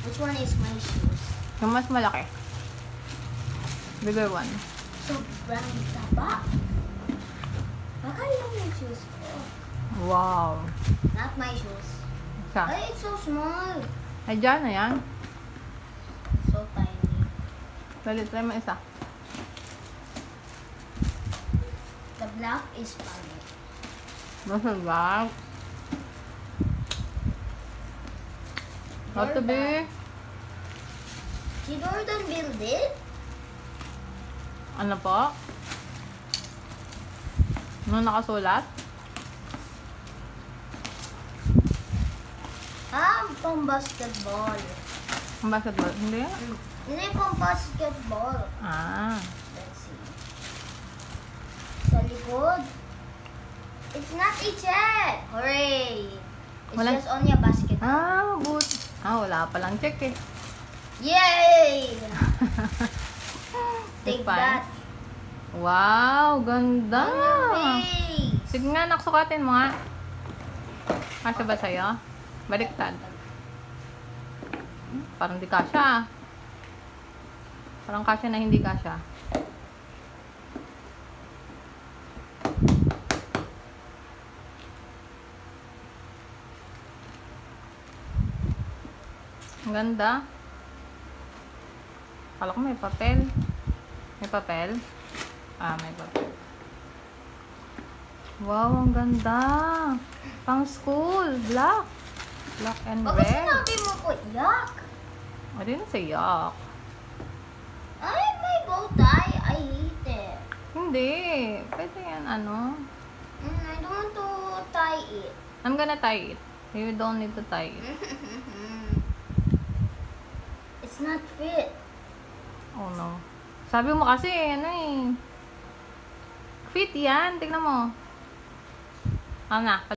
Which one is my shoes? Yung mas malaki. Bigger one. Sobrang taba. Baka yung shoes ko. Wow. Not my shoes. Isa. Ay, it's so small. Ay, dyan na yan. So tiny. Dali, try mo isa. The black is funny. Masarap. How to be? Si Jordan build it? Ano po? Ano nakasulat? Pang basketball. Ang basketball? Hindi. Hindi pang basketball. Ah. Let's see. Sa likod. It's not a check. Hooray! It's Wala- just only a basketball. Ah, good. Ah, wala palang check eh. Yay! Take Fine. that. Wow, ganda. On your face. Sige nga, naksukatin mo nga. Kasya ba sa'yo? Baliktad. Parang di kasya. Parang kasya na hindi kasya. Ang ganda. Akala ko may papel. May papel? Ah, may papel. Wow, ang ganda. Pang school. Black. Black and Bakit red. sinabi mo po, yuck? I didn't say yuck. Ay, may bow tie. I hate it. Hindi. Pwede yan, ano. I don't want to tie it. I'm gonna tie it. You don't need to tie it. It's not fit. Oh no. Sabi mo kasi, ano eh. Fit yan. Tignan mo. Ano na.